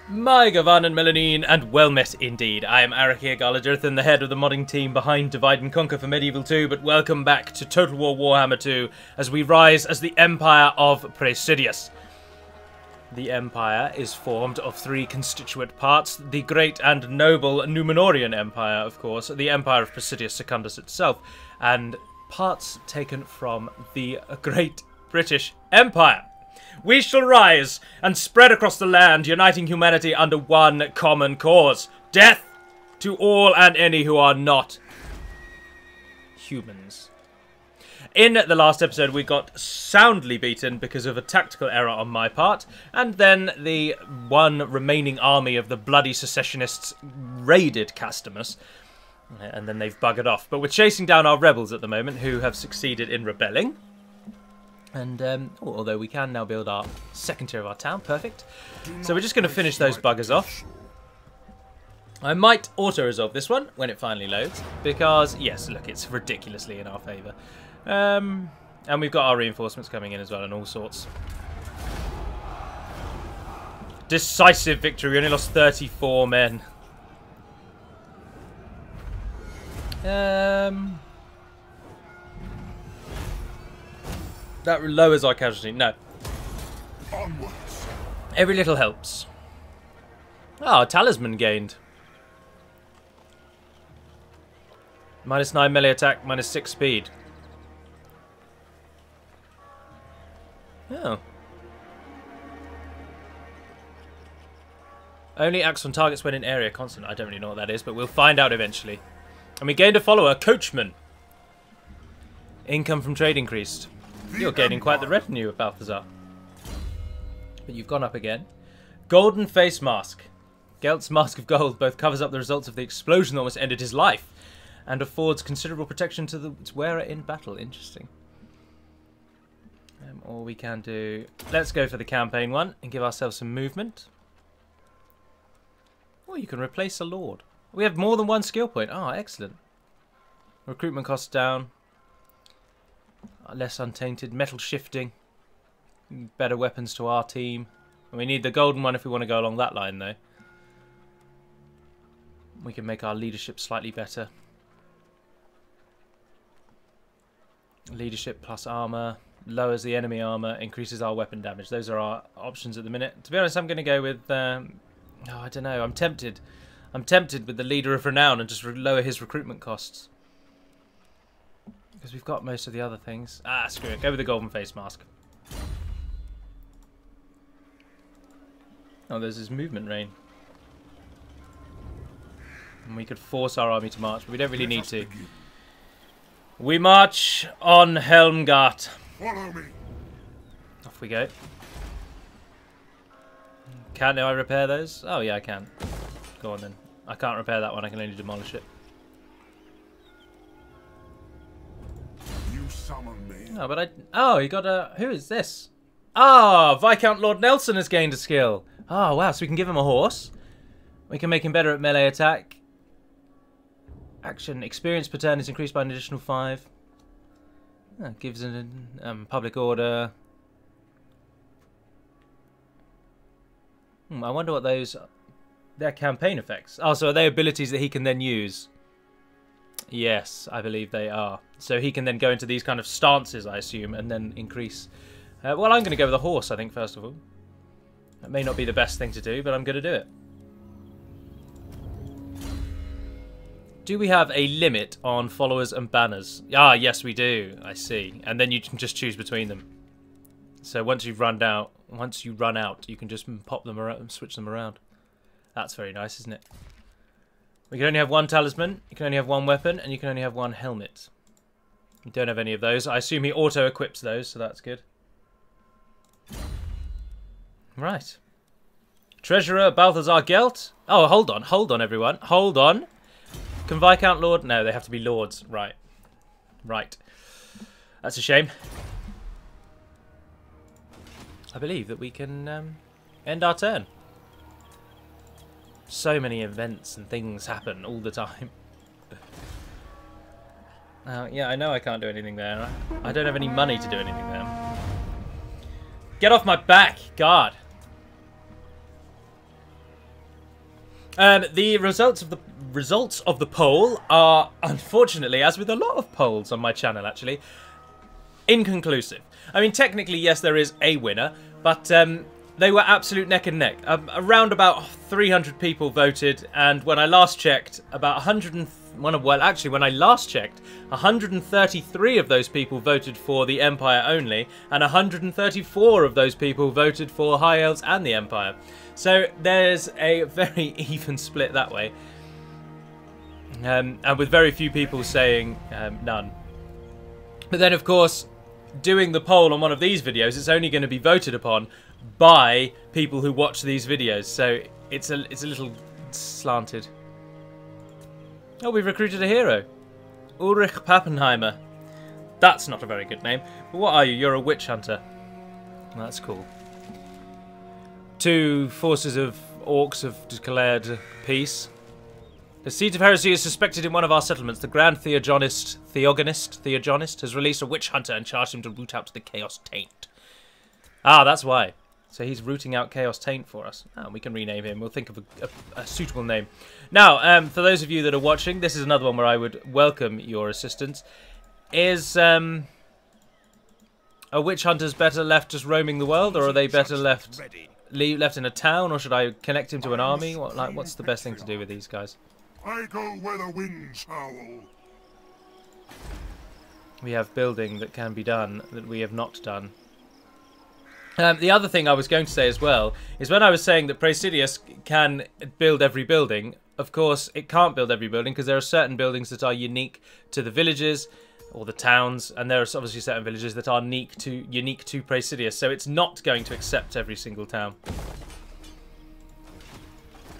My Gavan and Melanine, and well met indeed. I am Arakir Galajerthan, the head of the modding team behind Divide and Conquer for Medieval 2, but welcome back to Total War Warhammer 2 as we rise as the Empire of Praesidius. The Empire is formed of three constituent parts: the great and noble Numenorian Empire, of course, the Empire of Praesidius Secundus itself, and parts taken from the great British Empire. We shall rise and spread across the land, uniting humanity under one common cause: death to all and any who are not humans. In the last episode, we got soundly beaten because of a tactical error on my part, and then the one remaining army of the bloody secessionists raided Castamus, and then they've buggered off. But we're chasing down our rebels at the moment, who have succeeded in rebelling. And, although we can now build our second tier of our town, perfect. So we're just going to finish those buggers off. I might auto-resolve this one when it finally loads, because, yes, look, it's ridiculously in our favour. And we've got our reinforcements coming in as well, and all sorts. Decisive victory, we only lost 34 men. That lowers our casualty. No. Every little helps. Oh, talisman gained. -9 melee attack, -6 speed. Oh. Only acts on targets when in area constant. I don't really know what that is, but we'll find out eventually. And we gained a follower, Coachman. Income from trade increased. You're gaining quite the retinue, Balthazar. But you've gone up again. Golden face mask. Gelt's mask of gold both covers up the results of the explosion that almost ended his life, and affords considerable protection to its wearer in battle. Interesting. Or we can do... Let's go for the campaign one and give ourselves some movement. Oh, you can replace a lord. We have more than one skill point. Oh, excellent. Recruitment costs down. Less untainted, metal shifting, better weapons to our team. And we need the golden one if we want to go along that line, though. We can make our leadership slightly better. Leadership plus armor, lowers the enemy armor, increases our weapon damage. Those are our options at the minute. To be honest, I'm going to go with... oh, I don't know. I'm tempted. I'm tempted with the leader of renown and just lower his recruitment costs. Because we've got most of the other things. Ah, screw it. Go with the golden face mask. Oh, there's his movement reign. And we could force our army to march, but we don't really need to. We march on Helmgart. Follow me. Off we go. Can't I repair those? Oh, yeah, I can. Go on, then. I can't repair that one. I can only demolish it. Oh, but oh, he got a... Who is this? Ah, Viscount Lord Nelson has gained a skill. Oh, wow, so we can give him a horse. We can make him better at melee attack. Action. Experience per turn is increased by an additional 5. Gives an public order. I wonder what those... They're campaign effects. Oh, so are they abilities that he can then use? Yes, I believe they are. So he can then go into these kind of stances, I assume, and then increase. Well, I'm going to go with a horse, I think, first of all. That may not be the best thing to do, but I'm going to do it. Do we have a limit on followers and banners? Ah, yes, we do. I see. And then you can just choose between them. So once you run out, you can just pop them around, switch them around. That's very nice, isn't it? We can only have one talisman, you can only have one weapon, and you can only have one helmet. You don't have any of those. I assume he auto-equips those, so that's good. Right. Treasurer Balthazar Gelt. Oh, hold on, everyone. Hold on. Can Viscount Lord... No, they have to be lords. Right. Right. That's a shame. I believe that we can end our turn. So many events and things happen all the time. Yeah, I know I can't do anything there. I don't have any money to do anything there. Get off my back, God! The results of the poll are, unfortunately, as with a lot of polls on my channel, actually, inconclusive. I mean, technically, yes, there is a winner, but they were absolute neck and neck. Around about 300 people voted, and when I last checked, about 133 of those people voted for the Empire only, and 134 of those people voted for High Elves and the Empire. So there's a very even split that way, and with very few people saying none. But then, of course, doing the poll on one of these videos, it's only going to be voted upon by people who watch these videos, so it's a little slanted. Oh, we've recruited a hero. Ulrich Pappenheimer. That's not a very good name. But what are you? You're a witch hunter. That's cool. 2 forces of orcs have declared peace. The seed of heresy is suspected in one of our settlements. The Grand Theogonist has released a witch hunter and charged him to root out the Chaos Taint. Ah, that's why. So he's rooting out Chaos Taint for us. Oh, we can rename him. We'll think of a suitable name. Now, for those of you that are watching, this is another one where I would welcome your assistance. Is a witch hunter's better left just roaming the world, or are they better left in a town, or should I connect him to an army? What's the best thing to do with these guys? I go where the winds howl. We have building that can be done that we have not done. The other thing I was going to say as well is when I was saying that Praesidius can build every building, of course it can't build every building because there are certain buildings that are unique to the villages or the towns, and there are obviously certain villages that are unique to Praesidius, so it's not going to accept every single town.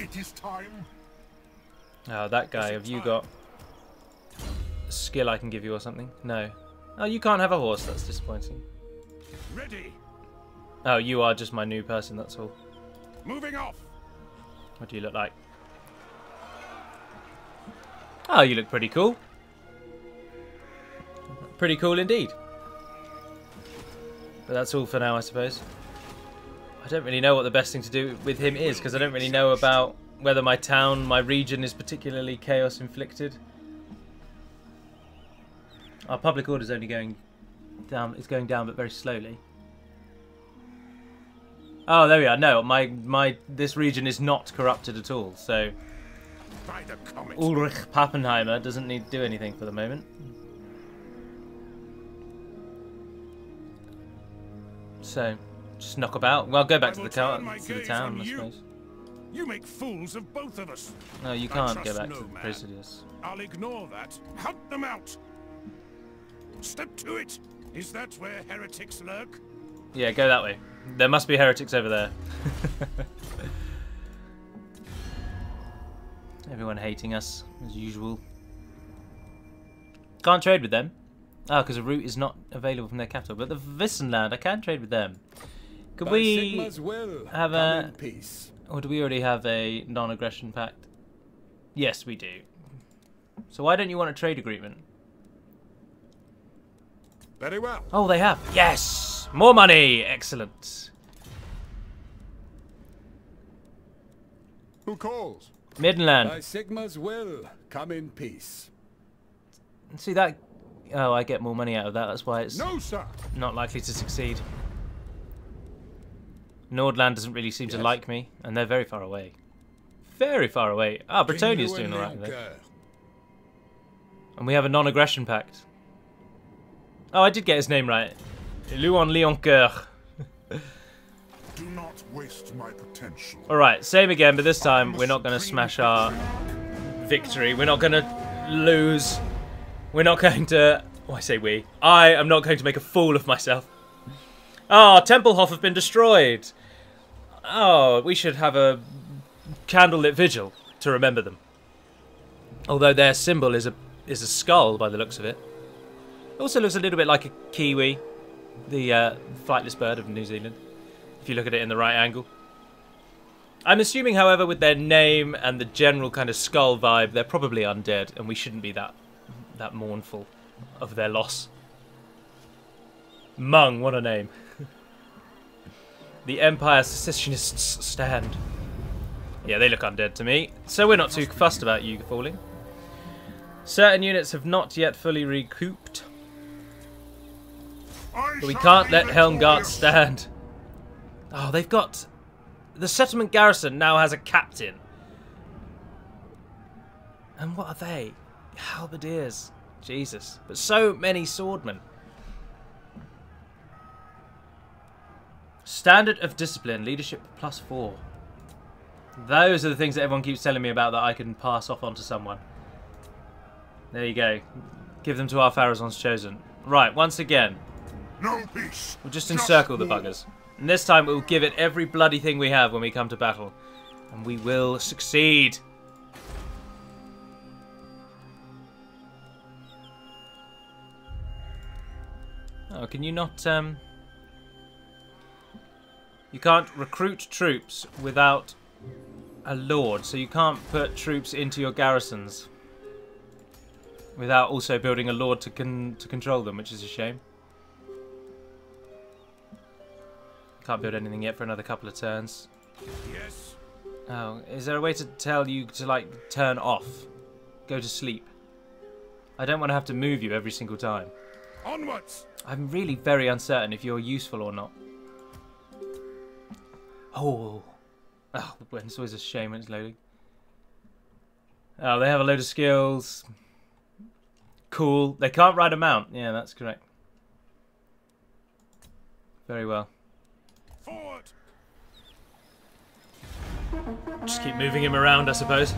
It is time. Oh, that guy, have you got a skill I can give you or something? No. Oh, you can't have a horse, that's disappointing. Ready. Oh, you are just my new person, that's all. Moving off. What do you look like? Oh, you look pretty cool. Pretty cool indeed. But that's all for now, I suppose. I don't really know what the best thing to do with him is, because I don't really know about whether my town, my region is particularly chaos inflicted. Our public order is only going down. It's going down, but very slowly. Oh, there we are. No, this region is not corrupted at all. So Ulrich Pappenheimer doesn't need to do anything for the moment. So just knock about. Well, go back to the town, I suppose. You make fools of both of us. No, you can't go back to Praesidius. I'll ignore that. Hunt them out. Step to it. Is that where heretics lurk? Yeah, go that way. There must be heretics over there. Everyone hating us, as usual. Can't trade with them. Oh, because a route is not available from their capital. But the Wissenland, I can trade with them. Could we have a... Or do we already have a non-aggression pact? Yes, we do. So why don't you want a trade agreement? Very well. Oh, they have. Yes! More money! Excellent. Who calls? Midland. By Sigma's will, come in peace. See that? Oh, I get more money out of that. That's why it's No, sir. not likely to succeed. Nordland doesn't really seem to like me, and they're very far away. Very far away. Ah, Bretonia's doing alright though. And we have a non-aggression pact. Oh, I did get his name right. Louon Leoncoeur. Do not waste my potential. Alright, same again, but this time we're not going to smash our victory. We're not going to lose. We're not going to... Oh, I say we. I am not going to make a fool of myself. Oh, Templehof have been destroyed. Oh, we should have a candlelit vigil to remember them. Although their symbol is a skull by the looks of it. It also looks a little bit like a kiwi, the flightless bird of New Zealand, if you look at it in the right angle. I'm assuming, however, with their name and the general kind of skull vibe, they're probably undead, and we shouldn't be that mournful of their loss. Mung, what a name. The Empire Secessionists stand. Yeah, they look undead to me, so we're not too fussed about you falling. Certain units have not yet fully recouped. But we can't let Helmgart stand. Oh, they've got... The settlement garrison now has a captain. And what are they? Halberdiers. Jesus. But so many swordmen. Standard of discipline. Leadership +4. Those are the things that everyone keeps telling me about that I can pass off onto someone. There you go. Give them to our Pharazon's Chosen. Right, once again. No peace. We'll just encircle the buggers. And this time we'll give it every bloody thing we have when we come to battle. And we will succeed. Oh, can you not, You can't recruit troops without a lord, so you can't put troops into your garrisons without also building a lord to control them, which is a shame. Can't build anything yet for another couple of turns. Yes. Oh, is there a way to tell you to, like, turn off? Go to sleep? I don't want to have to move you every single time. Onwards. I'm really very uncertain if you're useful or not. Oh, it's always a shame when it's loading. Oh, they have a load of skills. Cool. They can't ride a mount. Yeah, that's correct. Very well. Forward. Just keep moving him around, I suppose.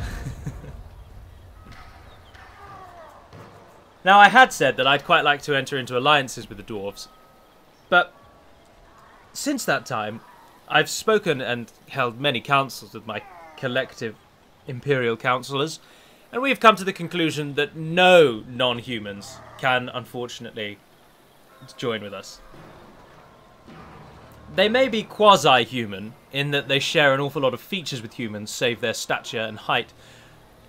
Now, I had said that I'd quite like to enter into alliances with the dwarves, but since that time, I've spoken and held many councils with my collective imperial councillors, and we've come to the conclusion that no non-humans can, unfortunately, join with us. They may be quasi-human, in that they share an awful lot of features with humans, save their stature and height,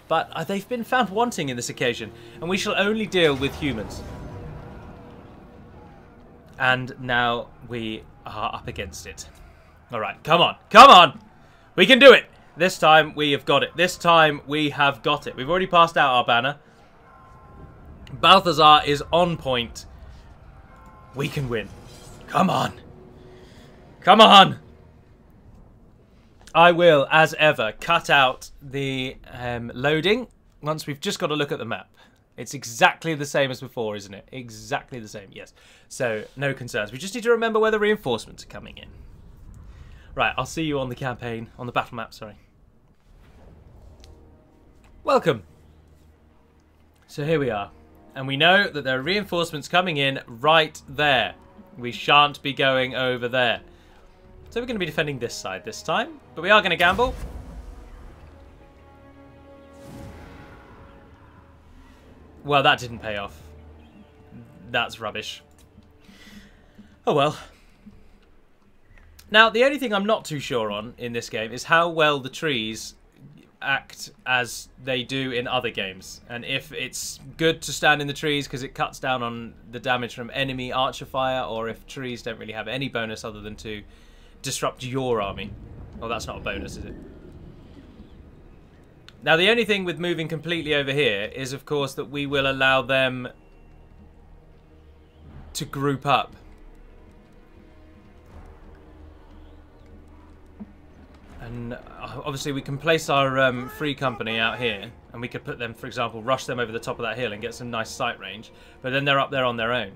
but they've been found wanting in this occasion, and we shall only deal with humans. And now we are up against it. Alright, come on, come on! We can do it! This time we have got it. This time we have got it. We've already passed out our banner. Balthazar is on point. We can win. Come on. Come on! I will, as ever, cut out the loading once we've just got a look at the map. It's exactly the same as before, isn't it? Exactly the same, yes. So, no concerns. We just need to remember where the reinforcements are coming in. Right, I'll see you on the campaign, on the battle map, sorry. Welcome. So here we are. And we know that there are reinforcements coming in right there. We shan't be going over there. So we're going to be defending this side this time. But we are going to gamble. Well, that didn't pay off. That's rubbish. Oh well. Now, the only thing I'm not too sure on in this game is how well the trees act as they do in other games. And if it's good to stand in the trees because it cuts down on the damage from enemy archer fire, or if trees don't really have any bonus other than to disrupt your army. Well, that's not a bonus, is it? Now, the only thing with moving completely over here is, of course, that we will allow them to group up. And obviously we can place our free company out here, and we could put them, for example, rush them over the top of that hill and get some nice sight range. But then they're up there on their own.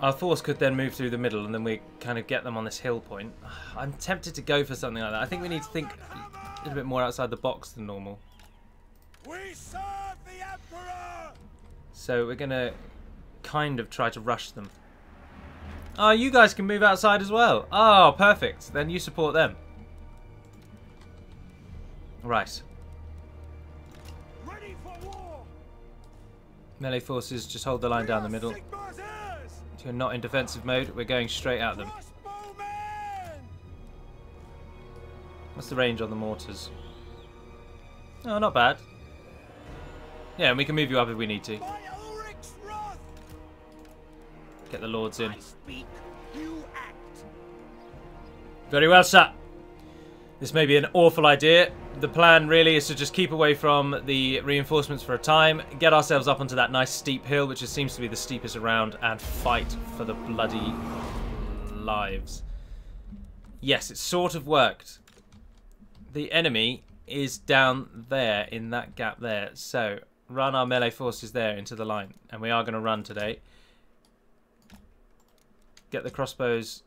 Our force could then move through the middle, and then we kind of get them on this hill point. I'm tempted to go for something like that. I think we need to think a little bit more outside the box than normal. We serve the Emperor! So we're going to kind of try to rush them. Oh, you guys can move outside as well. Oh, perfect. Then you support them. Right. Ready for war! Melee forces, just hold the line down the middle. If you're not in defensive mode, we're going straight at them. What's the range on the mortars? Oh, not bad. Yeah, and we can move you up if we need to. Get the lords in. Very well, sir. This may be an awful idea. The plan really is to just keep away from the reinforcements for a time, get ourselves up onto that nice steep hill, which seems to be the steepest around, and fight for the bloody lives. Yes, it sort of worked. The enemy is down there in that gap there, so run our melee forces there into the line, and we are going to run today. Get the crossbows.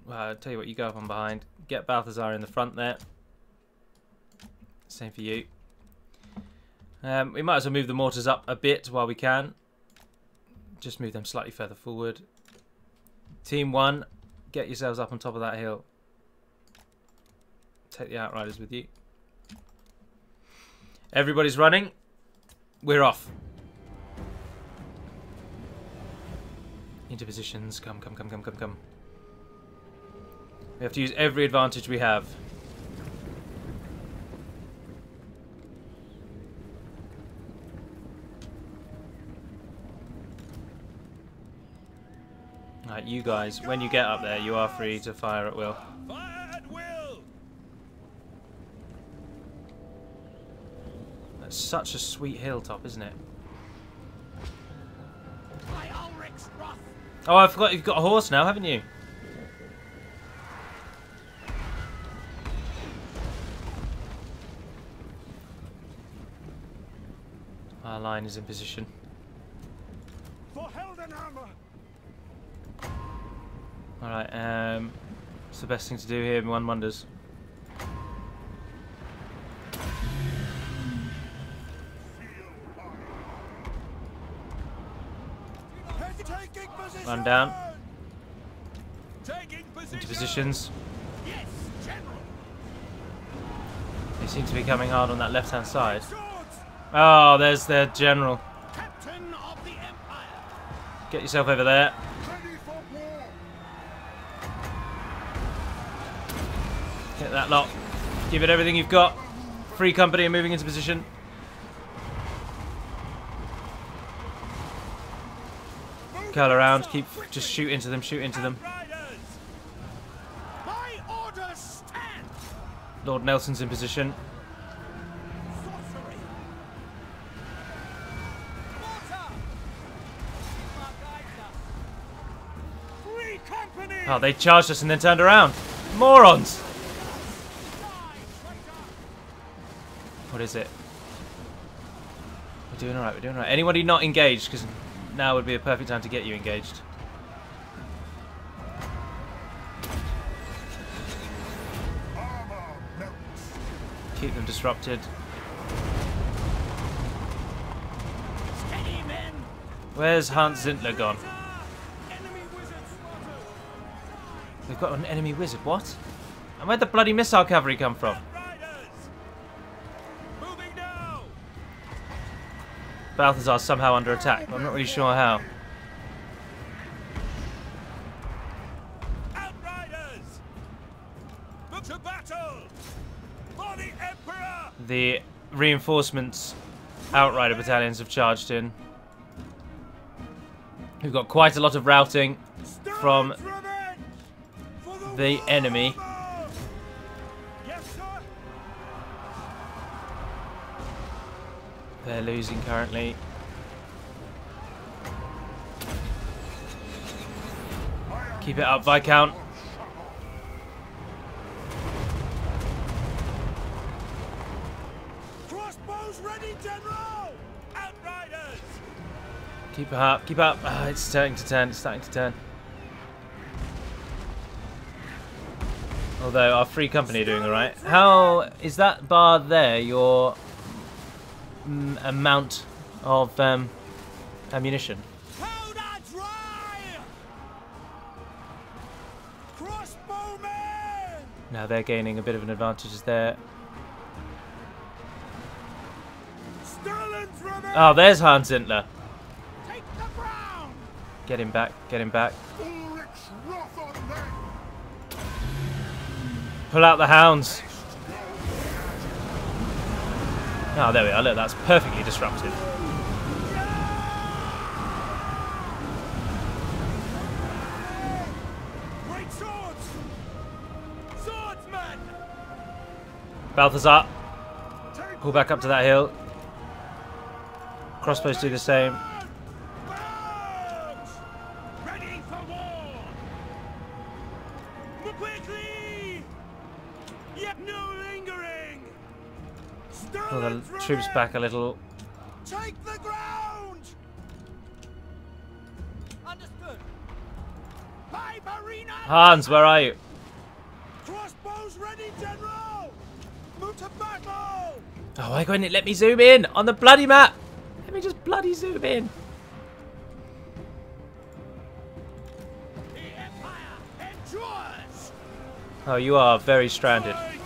Well, I'll tell you what, you go up on behind. Get Balthazar in the front there. Same for you. We might as well move the mortars up a bit while we can. Just move them slightly further forward. Team 1, get yourselves up on top of that hill. Take the Outriders with you. Everybody's running. We're off. Into positions. Come, come, come, come, come, come. We have to use every advantage we have. Alright, you guys, when you get up there, you are free to fire at will. Fire at will! That's such a sweet hilltop, isn't it? By Ulrich's wrath! Oh, I forgot you've got a horse now, haven't you? Our line is in position. For Heldenhammer! Alright, what's the best thing to do here? One wonders. Run down. Into positions. Yes, General! They seem to be coming hard on that left-hand side. Oh, there's their general. Captain of the Empire! Get yourself over there. Ready for war! Hit that lot. Give it everything you've got. Free company and moving into position. Curl around. Keep just shoot into them. Shoot into them. My orders stand! Lord Nelson's in position. Sorcery! Free company! Oh, they charged us and then turned around. Morons! What is it? We're doing alright, we're doing alright. Anybody not engaged? Because now would be a perfect time to get you engaged. Keep them disrupted. Steady, men! Where's Hans Zintler gone? Enemy wizard slaughtered! We've got an enemy wizard, what? And where'd the bloody missile cavalry come from? Riders! Moving now! Balthazar's somehow under attack, but I'm not really sure how. Outriders! Look to battle! For the Emperor! The reinforcements Outrider battalions have charged in. We've got quite a lot of routing from the enemy. Yes, sir! They're losing currently. Keep it up, Viscount. Crossbows ready, General! Outriders! Keep it up, keep up. Ah, it's starting to turn, it's starting to turn. Although our free company are doing alright. How is that bar there your amount of ammunition? Powder dry! Crossbowmen! Now they're gaining a bit of an advantage as they're... Sterling's remain! Oh, there's Hans Zintler. Take the ground! Get him back, get him back. Ulrich's wrath on them! Pull out the hounds. Oh, there we are. Look, that's perfectly disrupted. Great swords! Swordsmen! Balthazar, pull back up to that hill. Crossbows do the same. Ready for war! Move quickly! Yet no lingering! Pull the troops back a little. Take the ground! Understood. Hans, where are you? Crossbows ready, General! Move to battle! Oh, why couldn't it let me zoom in on the bloody map? Let me just bloody zoom in. The Empire endures! Oh, you are very stranded. Right.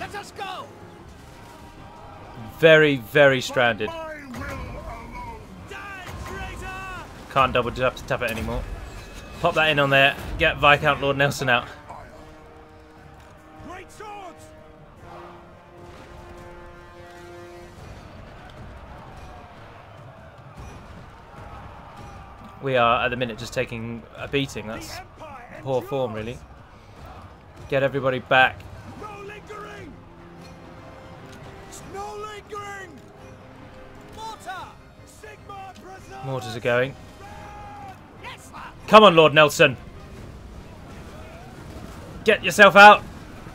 Let us go! Very, very stranded. My will alone! Die, traitor! Can't double tap it anymore. Pop that in on there. Get Viscount Lord Nelson out. Great swords! We are, at the minute, just taking a beating. That's poor form, really. Get everybody back. No lingering! No lingering! Mortar! Sigma preserve! Mortars are going. Yes, sir! Come on, Lord Nelson. Get yourself out.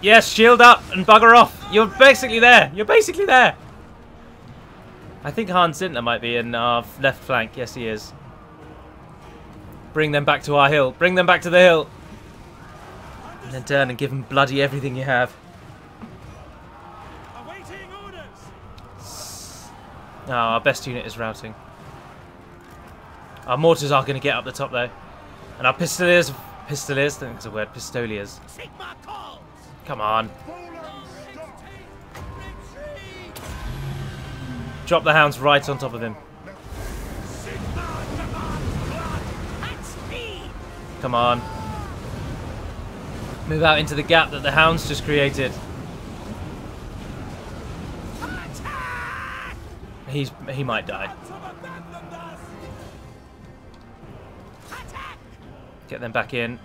Yes, shield up and bugger off. You're basically there. You're basically there. I think Hans Zintner might be in our left flank. Yes, he is. Bring them back to our hill. Bring them back to the hill. And then turn and give them bloody everything you have. Awaiting orders! Oh, our best unit is routing. Our mortars are going to get up the top, though. And our pistoliers... Pistoliers? I think it's a word. Pistoliers. Sigma calls! Come on. Drop the hounds right on top of him. Sigma demands blood and speed! Come on. Move out into the gap that the hounds just created. Attack! He might die. Attack! Get them back in.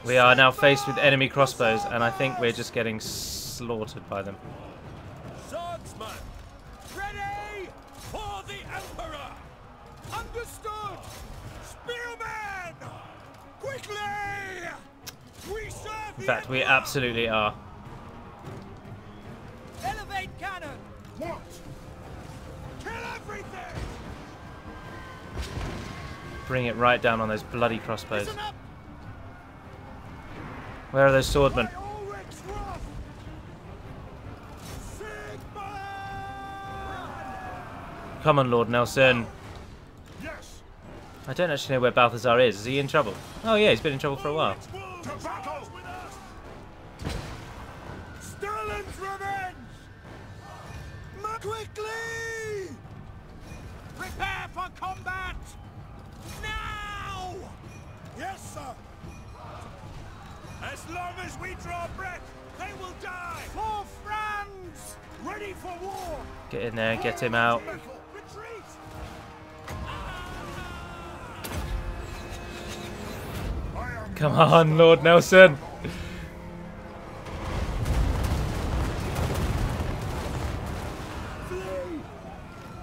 We are now faced with enemy crossbows, and I think we're just getting slaughtered by them. Swordsman! Ready for the Emperor! Understood! Spearman! Quickly! We serve In fact, we absolutely are. Elevate cannon. What? Kill everything! Bring it right down on those bloody crossbows. Listen up! Where are those swordmen? By Ulrich's wrath! Sigma! Come on, Lord Nelson. Yes! I don't actually know where Balthazar is. Is he in trouble? Oh yeah, he's been in trouble for a while. To battle with us! Sterling's revenge! Quickly! Prepare for combat! Now! Yes, sir! As long as we draw breath, they will die! For France! Ready for war! Get in there, get him out. Retreat! Come on, Lord Nelson.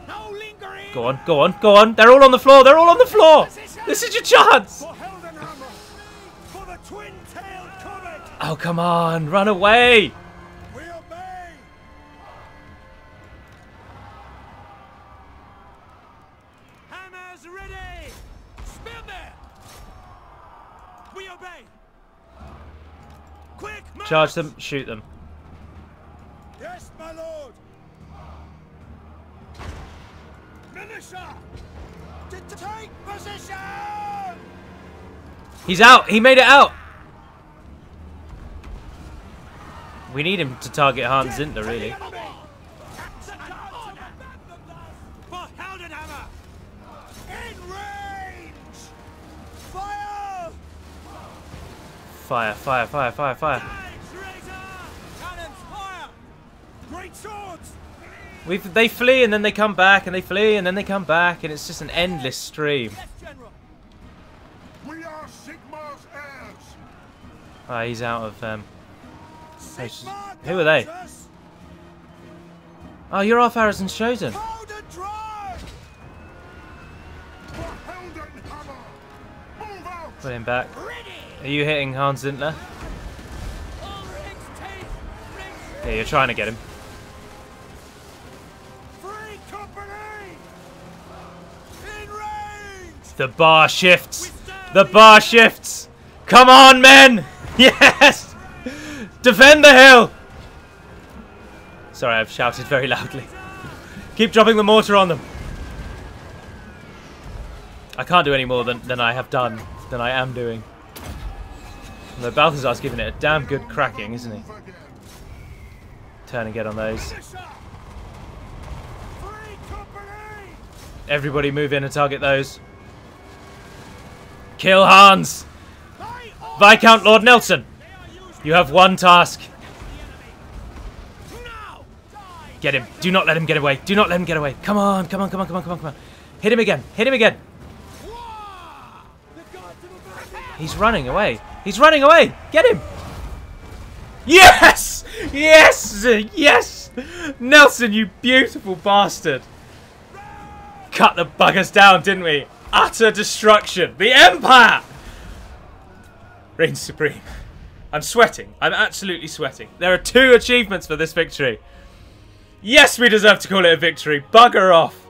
No lingering! Go on, go on, go on. They're all on the floor. They're all on the floor. This is your chance. For Heldenhammer! For the twin-tailed comet! Oh, come on. Run away. We obey! Hammers ready! Spearman! We obey! Quick, march! Charge them, shoot them. Yes, my lord! Militia! To take position! He's out. He made it out. We need him to target Hans Zintner, really. For Heldenhammer! In range! Fire! Fire, fire, fire, fire, fire. Die, traitor! Cannons fire! Great swords! They flee and then they come back, and they flee and then they come back, and it's just an endless stream. Yes, General. We are Sigma's heirs! Ah, he's out of Who are they? Oh, you're off Harrison's chosen. Hold and drive! Move out! Put him back. Are you hitting Hans Zintler? Yeah, you're trying to get him. Free company! In range! The bar shifts. The bar shifts. Come on, men! Yes! Defend the hill! Sorry, I've shouted very loudly. Keep dropping the mortar on them. I can't do any more than I have done, than I am doing. Although Balthazar's giving it a damn good cracking, isn't he? Turn and get on those. Everybody move in and target those. Kill Hans! Viscount Lord Nelson! You have one task. Get him. Do not let him get away. Do not let him get away. Come on, come on, come on, come on, come on, come on. Hit him again. Hit him again. He's running away. He's running away. Get him. Yes! Yes! Yes! Nelson, you beautiful bastard. Cut the buggers down, didn't we? Utter destruction. The Empire! Reigns supreme. I'm sweating. I'm absolutely sweating. There are 2 achievements for this victory. Yes, we deserve to call it a victory. Bugger off.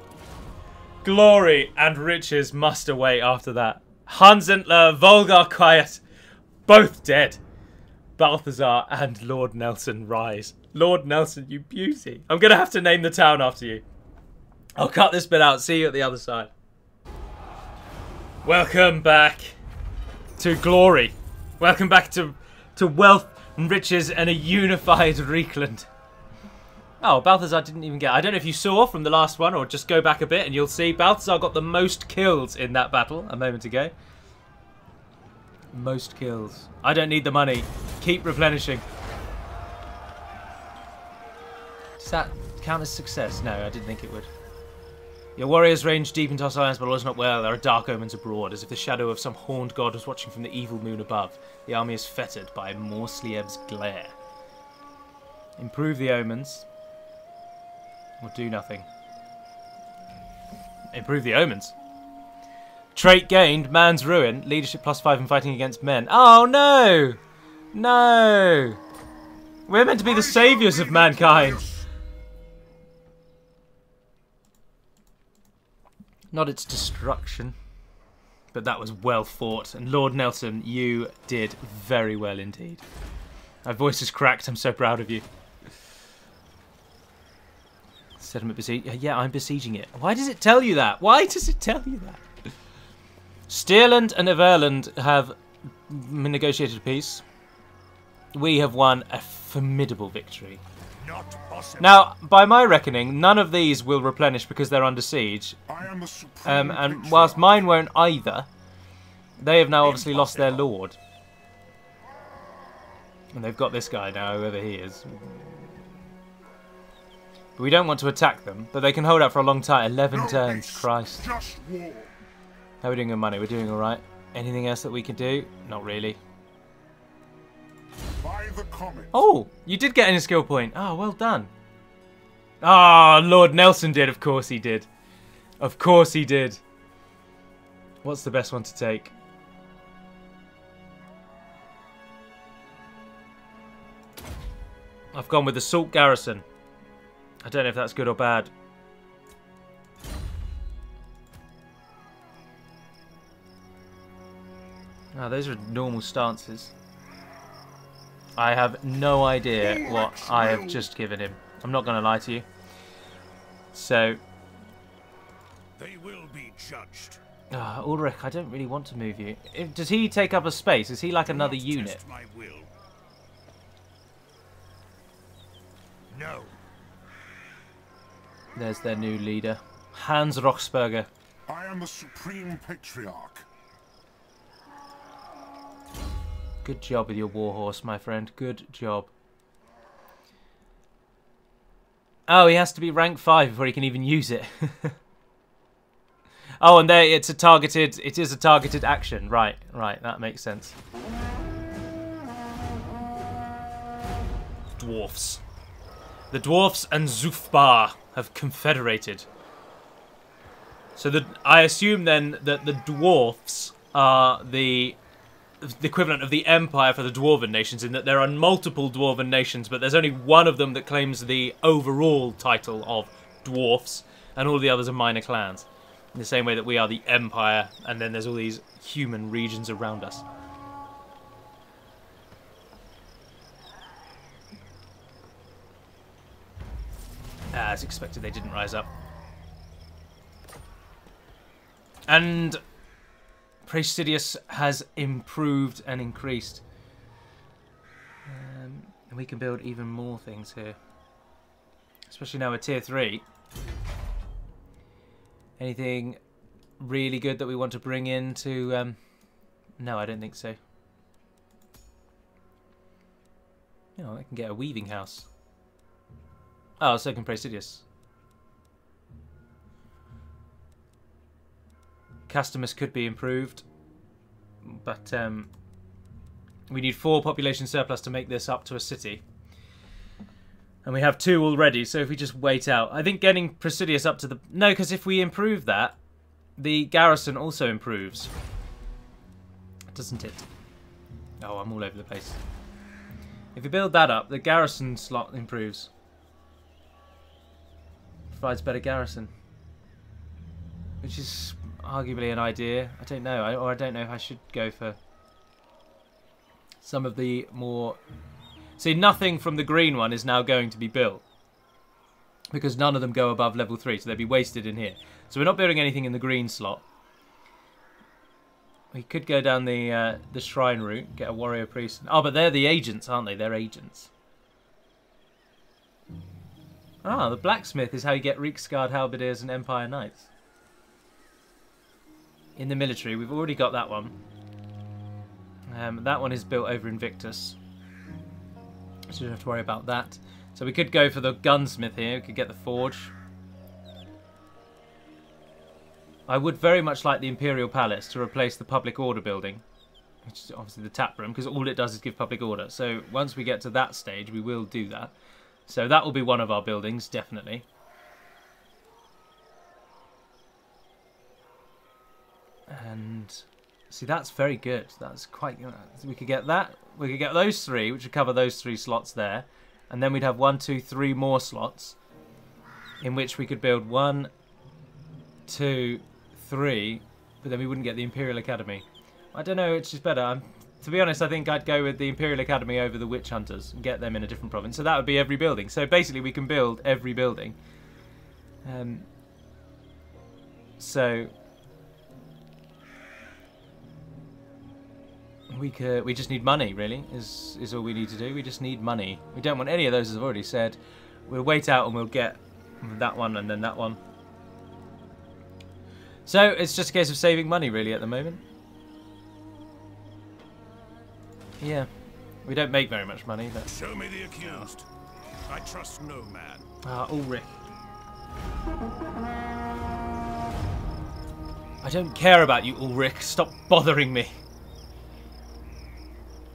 Glory and riches must await after that. Hans Zintler, Volgar Quiet, both dead. Balthazar and Lord Nelson rise. Lord Nelson, you beauty. I'm going to have to name the town after you. I'll cut this bit out. See you at the other side. Welcome back to glory. Welcome back to wealth and riches and a unified Reekland. Oh, Balthazar didn't even get... I don't know if you saw from the last one or just go back a bit and you'll see Balthazar got the most kills in that battle a moment ago. Most kills. I don't need the money. Keep replenishing. Does that count as success? No, I didn't think it would. Your warriors range deep into hostile lands, but all is not well. There are dark omens abroad, as if the shadow of some horned god was watching from the evil moon above. The army is fettered by Morsliev's glare. Improve the omens. Or do nothing. Improve the omens. Trait gained, man's ruin. Leadership +5 in fighting against men. Oh no! No! We're meant to be the saviours of mankind. Not its destruction. But that was well fought. And Lord Nelson, you did very well indeed. My voice is cracked. I'm so proud of you. Settlement besiege. Yeah, I'm besieging it. Why does it tell you that? Why does it tell you that? Steerland and Everland have negotiated a peace. We have won a formidable victory. Not possible. Now, by my reckoning, none of these will replenish because they're under siege. I am the supreme and whilst mine won't either, they have now obviously lost their lord. And they've got this guy now, whoever he is. But we don't want to attack them, but they can hold out for a long time. 11 turns, Christ. Just war. How are we doing on money? We're doing alright. Anything else that we can do? Not really. By the comet. Oh, you did get any skill point. Oh, well done. Ah, Lord Nelson did. Of course he did. Of course he did. What's the best one to take? I've gone with the Salt Garrison. I don't know if that's good or bad. Oh, those are normal stances. I have no idea what I have just given him. I'm not going to lie to you. So... They will be judged. Ulrich, I don't really want to move you. Does he take up a space? Is he like another unit? Test my will. No. There's their new leader. Hans Roxburger. I am the supreme patriarch. Good job with your warhorse, my friend. Good job. Oh, he has to be rank 5 before he can even use it. Oh, and there it is a targeted action. Right, that makes sense. dwarfs. The dwarfs and Zufbar have confederated. So I assume then that the dwarfs are the equivalent of the Empire for the Dwarven nations, in that there are multiple Dwarven nations, but there's only one of them that claims the overall title of dwarfs, and all the others are minor clans. In the same way that we are the Empire, and then there's all these human regions around us. As expected, they didn't rise up. And Praesidius has improved and increased. And we can build even more things here. Especially now we're tier 3. Anything really good that we want to bring into... no, I don't think so. Oh, I can get a weaving house. Oh, so can Praesidius. Customus could be improved, but we need 4 population surplus to make this up to a city. And we have 2 already, so if we just wait out... I think getting Praesidius up to the... No, because if we improve that, the garrison also improves. Doesn't it? Oh, I'm all over the place. If we build that up, the garrison slot improves. Provides better garrison. Which is arguably an idea. I don't know. I don't know if I should go for some of the more... See, nothing from the green one is now going to be built, because none of them go above level 3, so they'd be wasted in here. So we're not building anything in the green slot. We could go down the shrine route, get a warrior priest. Oh, but they're the agents, aren't they? They're agents. Ah, the blacksmith is how you get Reiksguard halberdiers and Empire knights. In the military, we've already got that one. That one is built over Invictus, so you don't have to worry about that. So we could go for the gunsmith here. We could get the forge. I would very much like the Imperial Palace to replace the public order building, which is obviously the tap room, because all it does is give public order. So once we get to that stage, we will do that. So that will be one of our buildings, definitely. And see, that's very good. That's quite... we could get that. We could get those 3, which would cover those 3 slots there. And then we'd have 1, 2, 3 more slots, in which we could build 1, 2, 3, but then we wouldn't get the Imperial Academy. I don't know, it's just better. To be honest, I think I'd go with the Imperial Academy over the Witch Hunters and get them in a different province. So that would be every building. So basically we can build every building. So we just need money, really, is all we need to do. We just need money. We don't want any of those, as I've already said. We'll wait out and we'll get that one and then that one. So it's just a case of saving money, really, at the moment. Yeah, we don't make very much money, but... Show me the accused. I trust no man. Ah, Ulrich. I don't care about you, Ulrich. Stop bothering me.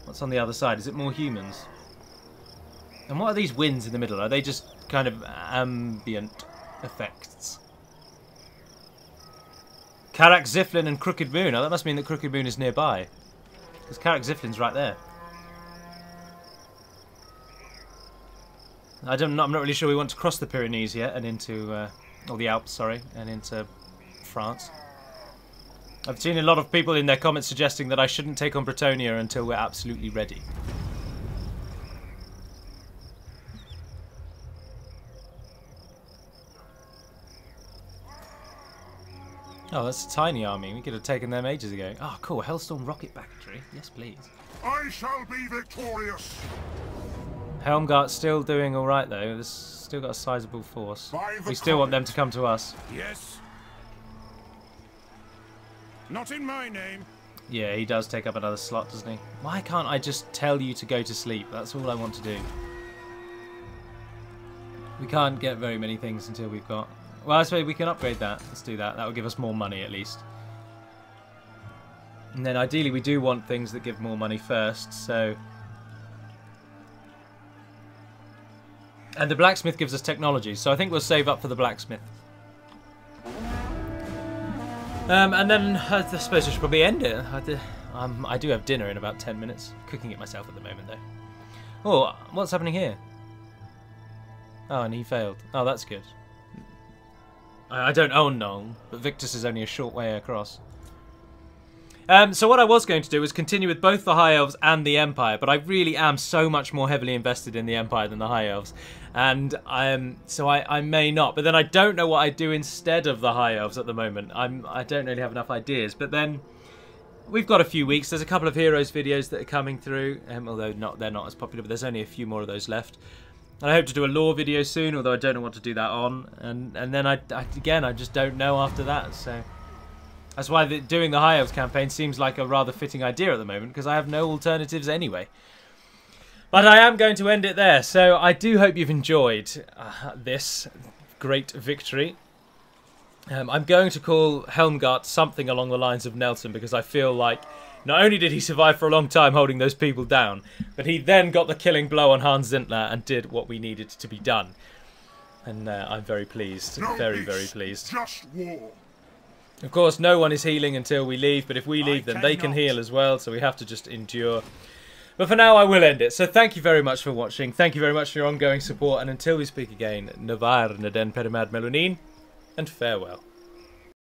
What's on the other side? Is it more humans? And what are these winds in the middle? Are they just kind of ambient effects? Karak Ziflin and Crooked Moon. Oh, that must mean that Crooked Moon is nearby. Because Karak Ziflin's right there. I'm not really sure we want to cross the Pyrenees yet and into... or the Alps, sorry, and into France. I've seen a lot of people in their comments suggesting that I shouldn't take on Bretonia until we're absolutely ready. Oh, that's a tiny army. We could have taken them ages ago. Oh, cool. Hellstorm rocket battery. Yes, please. I shall be victorious. Helmgart's still doing all right, though. There's still got a sizable force. We still want them to come to us. Yes. Not in my name. Yeah, he does take up another slot, doesn't he? Why can't I just tell you to go to sleep? That's all I want to do. We can't get very many things until we've got... Well, I suppose we can upgrade that. Let's do that. That will give us more money, at least. And then, ideally, we do want things that give more money first, so... And the blacksmith gives us technology, so I think we'll save up for the blacksmith. And then I suppose I should probably end it. I do have dinner in about 10 minutes. Cooking it myself at the moment, though. Oh, what's happening here? Oh, and he failed. Oh, that's good. I don't own Nuln, but Victus is only a short way across. So what I was going to do was continue with both the High Elves and the Empire, but I really am so much more heavily invested in the Empire than the High Elves, and so I may not. But then I don't know what I do instead of the High Elves at the moment. I don't really have enough ideas. But then we've got a few weeks. There's a couple of Heroes videos that are coming through, although they're not as popular. But there's only a few more of those left. And I hope to do a lore video soon, although I don't know what to do that on. And then I just don't know after that. So that's why doing the High Elves campaign seems like a rather fitting idea at the moment, because I have no alternatives anyway. But I am going to end it there. So I do hope you've enjoyed this great victory. I'm going to call Helmgart something along the lines of Nelson, because I feel like not only did he survive for a long time holding those people down, but he then got the killing blow on Hans Zintler and did what we needed to be done. And I'm very pleased. Very, very pleased. Just war. Of course, no one is healing until we leave, but if we leave, then they can heal as well, so we have to just endure. But for now, I will end it. So thank you very much for watching. Thank you very much for your ongoing support, and until we speak again, Navar Naden Perimad Melonin, and farewell.